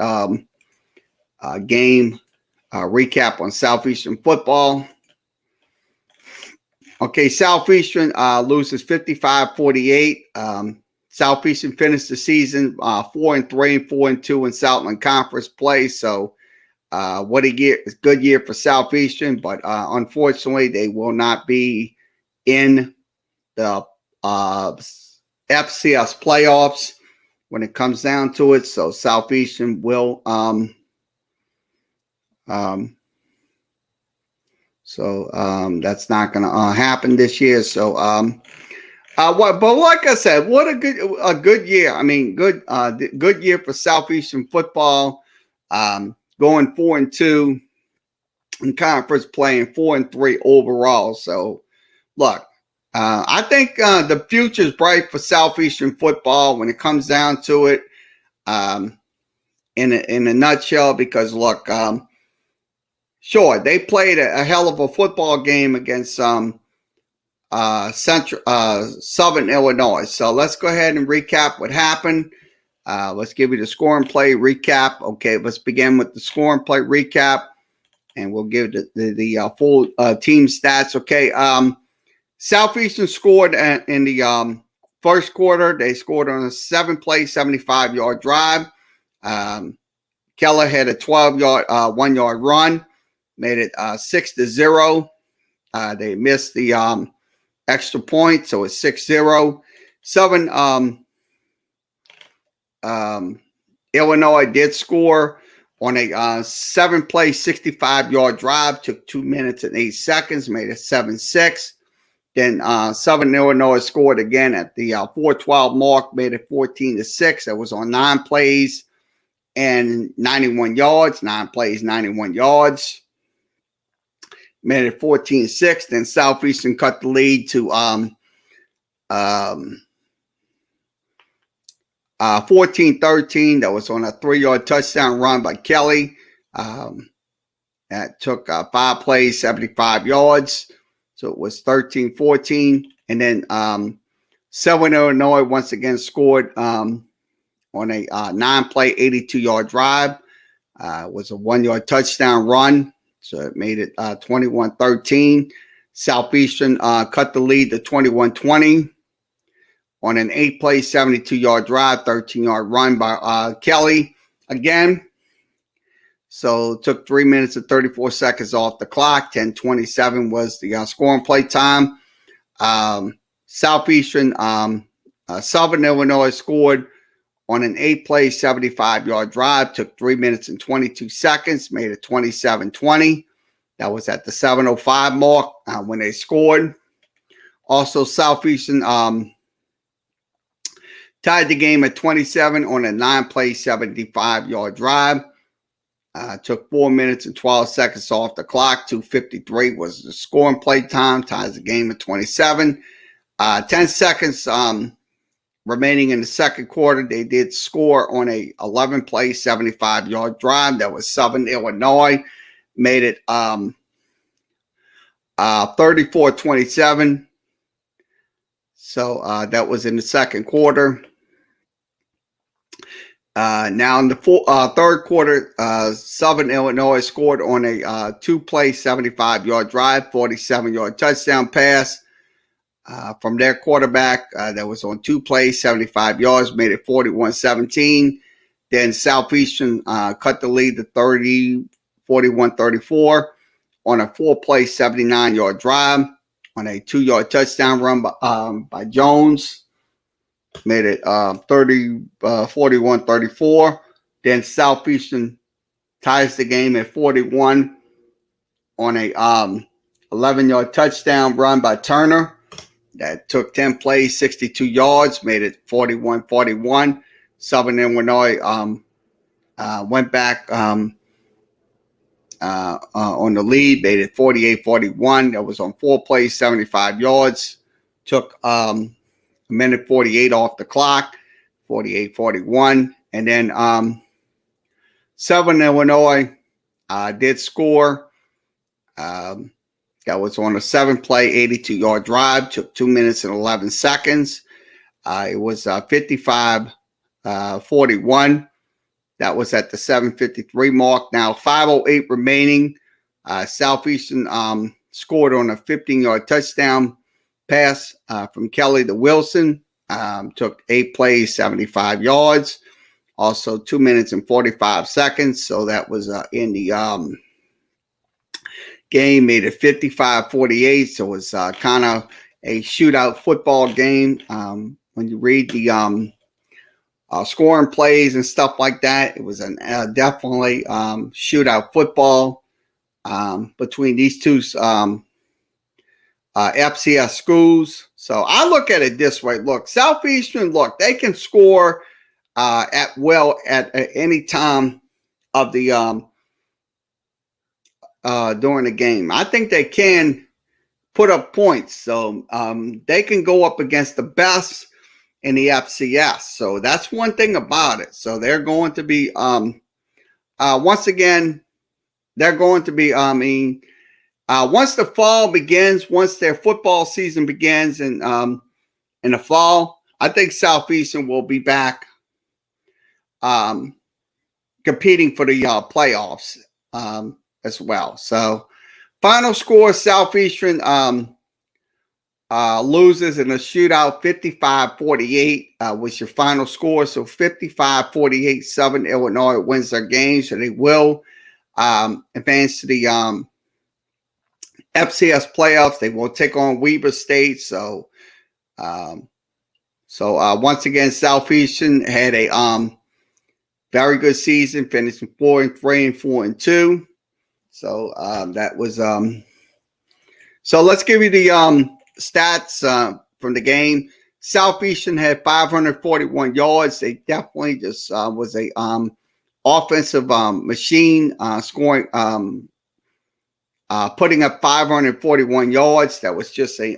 game recap on Southeastern football. Okay, Southeastern loses 55-48. Southeastern finished the season 4-3 and 4-2 in Southland Conference play. So what a year! It's a good year for Southeastern, but unfortunately, they will not be in the FCS playoffs when it comes down to it. So Southeastern will that's not going to happen this year. So But like I said, what a good year. I mean, good year for Southeastern football. Going 4-2 in conference, playing 4-3 overall. So look, I think the future is bright for Southeastern football when it comes down to it. Um, in a nutshell, because look, sure they played a hell of a football game against Central Southern Illinois. So let's go ahead and recap what happened. Let's give you the score and play recap. Okay, let's begin with the score and play recap, and we'll give the full team stats. Okay, Southeastern scored in the first quarter. They scored on a 7-play, 75-yard drive. Keller had a 12-yard, 1-yard run, made it 6-0. They missed the extra point, so it's 6-0. Illinois did score on a 7-play, 65-yard drive. Took 2 minutes and 8 seconds, made it 7-6. Then Southern Illinois scored again at the 4:12 mark, made it 14-6. That was on 9 plays and 91 yards. 9 plays, 91 yards. Made it 14-6. Then Southeastern cut the lead to 14-13. That was on a 3-yard touchdown run by Kelly. That took 5 plays, 75 yards. So it was 13-14. And then Southern Illinois once again scored on a 9-play, 82-yard drive. It was a 1-yard touchdown run. So it made it 21-13. Southeastern cut the lead to 21-20 on an 8-play, 72-yard drive, 13-yard run by Kelly again. So it took 3 minutes and 34 seconds off the clock. 10:27 was the scoring play time. Southeastern, Southern Illinois scored on an 8-play, 75-yard drive. Took 3 minutes and 22 seconds. Made it 27-20. That was at the 7:05 mark when they scored. Also, Southeastern tied the game at 27 on a 9-play, 75-yard drive. Took 4 minutes and 12 seconds off the clock. 2:53 was the scoring play time. Ties the game at 27. 10 seconds remaining in the second quarter. They did score on a 11-play, 75-yard drive. That was Southern Illinois. Made it 34-27. So that was in the second quarter. Now in the third quarter, Southern Illinois scored on a 2-play, 75-yard drive, 47-yard touchdown pass from their quarterback. That was on 2 plays, 75 yards, made it 41-17. Then Southeastern cut the lead to 41-34 on a 4-play, 79-yard drive on a 2-yard touchdown run by Jones. Made it 41-34. Then Southeastern ties the game at 41 on a 11-yard touchdown run by Turner. That took 10 plays, 62 yards, made it 41-41. Southern Illinois went back on the lead, made it 48-41. That was on 4 plays, 75 yards. Took a minute 48 off the clock, 48-41. And then Southern Illinois did score. That was on a 7-play, 82-yard drive. Took 2 minutes and 11 seconds. It was 55-41. That was at the 7:53 mark. Now 5:08 remaining. Southeastern scored on a 15-yard touchdown pass from Kelly to Wilson. Took 8 plays, 75 yards. Also 2 minutes and 45 seconds. So that was in the game. Made it 55-48. So it was kind of a shootout football game. When you read the scoring plays and stuff like that, it was definitely shootout football between these two FCS schools. So I look at it this way. Look, Southeastern, look, they can score at will at any time of the during the game. I think they can put up points. So they can go up against the best in the FCS. So that's one thing about it. So they're going to be once again, they're going to be, once the fall begins, once their football season begins in the fall, I think Southeastern will be back competing for the playoffs as well. So final score, Southeastern loses in a shootout 55-48 was your final score. So 55-48, Southern Illinois wins their game. So they will advance to the FCS playoffs. They will take on Weber State. So once again, Southeastern had a very good season, finishing 4-3 and 4-2. So that was so let's give you the stats from the game. Southeastern had 541 yards. They definitely just was a offensive machine, scoring, putting up 541 yards. That was just a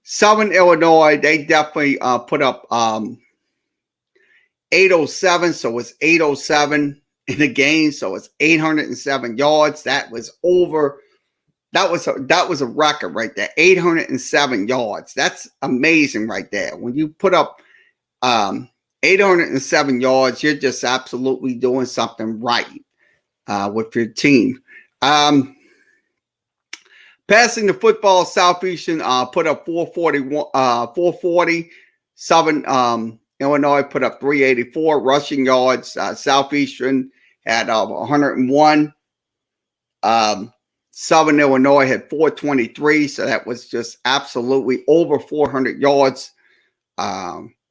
Southern Illinois. They definitely put up 807. So it's 807 in the game. So it's 807 yards. That was over. That was a record right there. 807 yards. That's amazing right there. When you put up 807 yards, you're just absolutely doing something right with your team. Passing the football, Southeastern put up 440. Southern Illinois put up 384 rushing yards. Southeastern had 101. Southern Illinois had 423, so that was just absolutely over 400 yards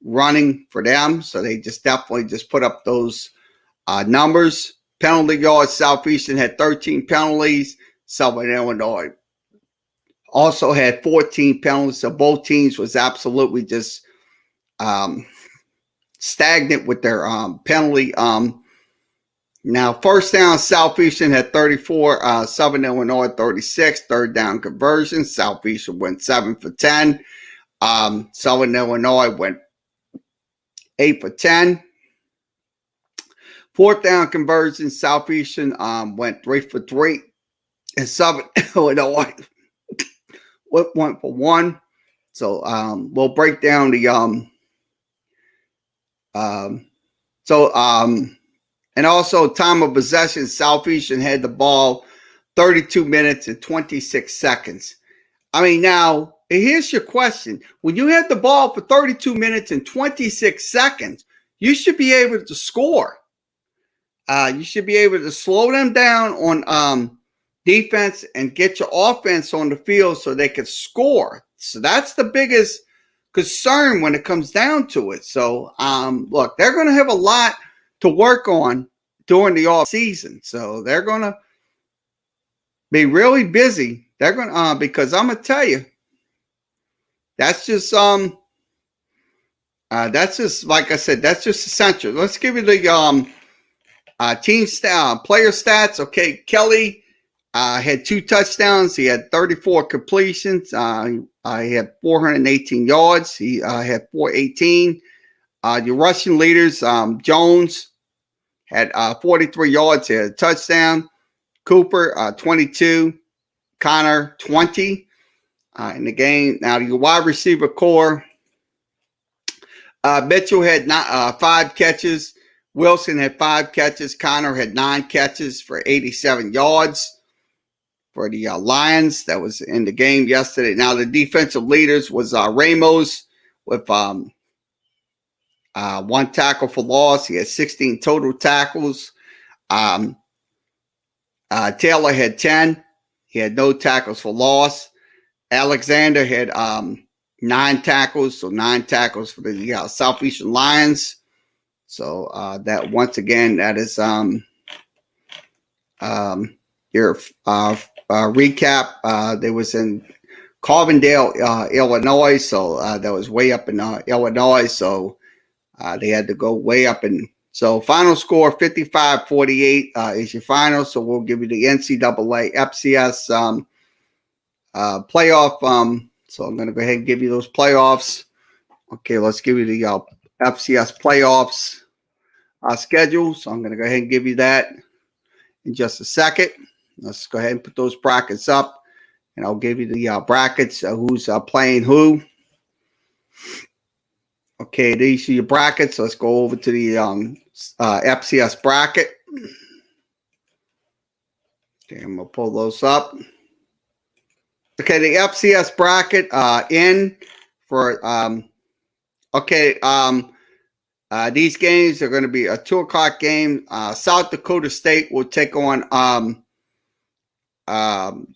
running for them. So they just definitely just put up those numbers. Penalty yards, Southeastern had 13 penalties. Southern Illinois also had 14 penalties. So both teams was absolutely just stagnant with their penalty. Now, first down, Southeastern had 34. Southern Illinois 36. Third down conversion. Southeastern went 7 for 10. Southern Illinois went 8 for 10. Fourth down conversion, Southeastern went 3 for 3. And Southern Illinois went for 1. So we'll break down the and also time of possession, Southeastern had the ball 32 minutes and 26 seconds. I mean, now, here's your question. When you have the ball for 32 minutes and 26 seconds, you should be able to score. You should be able to slow them down on defense and get your offense on the field so they can score. So that's the biggest concern when it comes down to it. So, look, they're going to have a lot to work on during the off season. So they're going to be really busy. They're going to, because I'm going to tell you, that's just, like I said, that's just essential. Let's give you the, team player stats. Okay. Kelly, had 2 touchdowns. He had 34 completions. I had 418 yards. He, had 418. Your rushing leaders, Jones had 43 yards, he had a touchdown. Cooper, 22. Connor, 20 in the game. Now, your wide receiver core, Mitchell had 5 catches. Wilson had 5 catches. Connor had 9 catches for 87 yards for the Lions. That was in the game yesterday. Now, the defensive leaders was Ramos with 1 tackle for loss. He had 16 total tackles. Taylor had 10. He had no tackles for loss. Alexander had 9 tackles, so 9 tackles for the Southeastern Lions. So that once again, that is your recap. There was in Carbondale, Illinois. So that was way up in Illinois. So they had to go way up. And so final score 55-48 is your final. So we'll give you the NCAA FCS playoff. So I'm going to go ahead and give you those playoffs. Okay, let's give you the FCS playoffs schedule. So I'm going to go ahead and give you that in just a second. Let's go ahead and put those brackets up, and I'll give you the brackets, who's playing who. Okay, these are your brackets. Let's go over to the FCS bracket. Okay, I'm going to pull those up. Okay, the FCS bracket in for these games are going to be a 2 o'clock game. South Dakota State will take on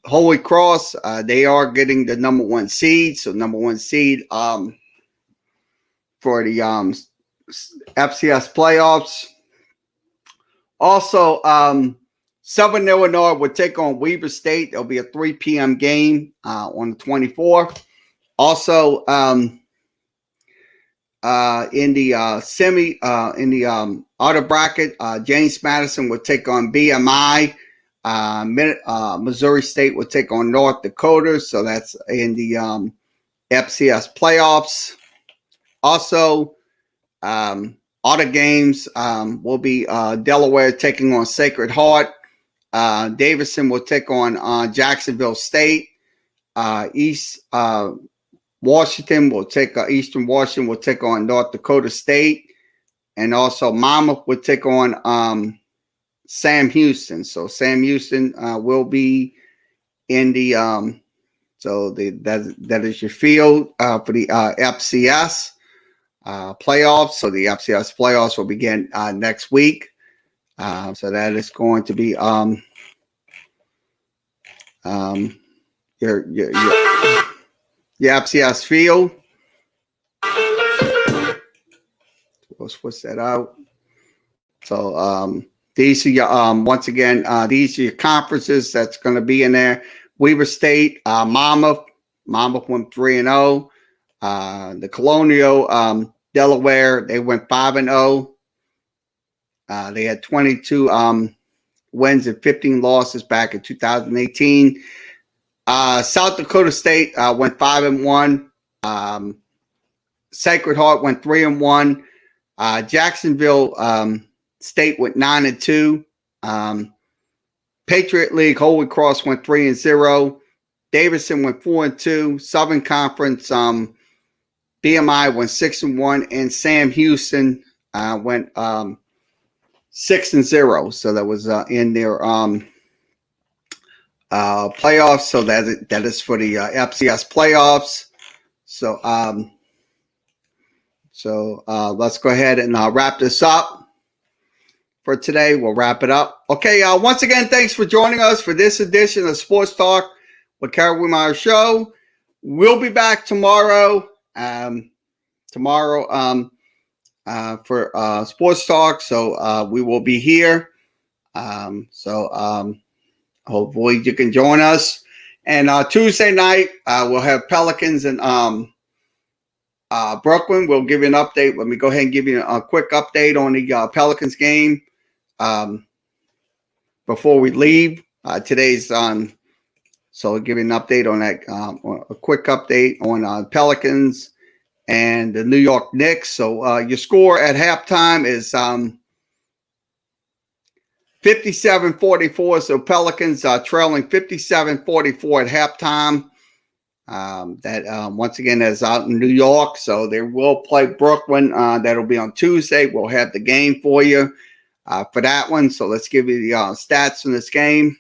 Holy Cross. They are getting the number 1 seed. So number 1 seed for the FCS playoffs. Also, Southern Illinois will take on Weber State. There'll be a 3 p.m. game on the 24th. Also, in the outer bracket, James Madison will take on BMI. Missouri State will take on North Dakota. So that's in the FCS playoffs. Also, other games will be Delaware taking on Sacred Heart. Davidson will take on Jacksonville State. Eastern Washington will take on North Dakota State, and also Monmouth will take on Sam Houston. So Sam Houston will be in the that is your field for the FCS playoffs. So the FCS playoffs will begin next week. So that is going to be your FCS field. We'll switch that out. So these are your once again these are your conferences that's going to be in there. Weber State, Monmouth went 3-0. The Colonial Delaware, they went 5-0. They had 22 wins and 15 losses back in 2018. South Dakota State went 5-1. Sacred Heart went 3-1. Jacksonville State went 9-2. Patriot League Holy Cross went 3-0. Davidson went 4-2. Southern Conference BMI went 6-1, and Sam Houston went 6-0. So that was in their playoffs. So that is for the FCS playoffs. So let's go ahead and wrap this up for today. We'll wrap it up. Okay. Once again, thanks for joining us for this edition of Sports Talk with Kerry Wehmeyer Show. We'll be back tomorrow. For Sports Talk. So we will be here. Hopefully you can join us. And Tuesday night, we'll have Pelicans in Brooklyn. We'll give you an update. Let me go ahead and give you a quick update on the Pelicans game before we leave. Today's so I'll give you an update on that, a quick update on Pelicans and the New York Knicks. So your score at halftime is 57-44. So Pelicans are trailing 57-44 at halftime. That once again is out in New York. So they will play Brooklyn. That'll be on Tuesday. We'll have the game for you for that one. So let's give you the stats from this game.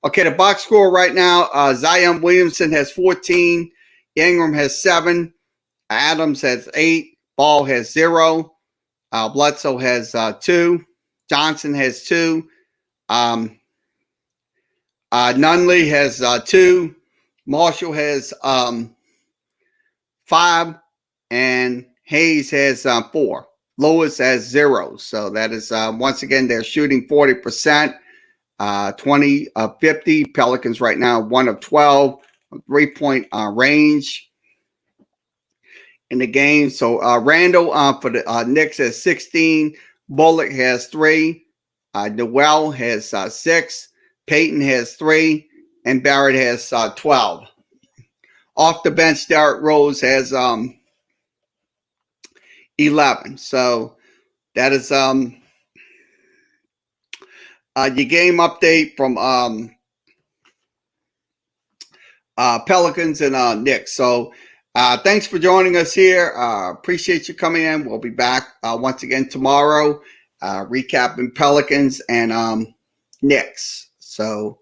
Okay, the box score right now, Zion Williamson has 14. Ingram has 7. Adams has 8. Ball has 0. Bledsoe has 2. Johnson has 2. Nunley has 2. Marshall has 5. And Hayes has 4. Lewis has 0. So that is, once again, they're shooting 40%. 20 of 50. Pelicans right now, 1 of 12. 3-point range in the game. So Randall for the Knicks has 16. Bullock has 3. Noel has 6. Peyton has 3. And Barrett has 12. Off the bench, Derrick Rose has 11. So that is your game update from Pelicans and Knicks. So thanks for joining us here. Appreciate you coming in. We'll be back once again tomorrow, recapping Pelicans and Knicks. So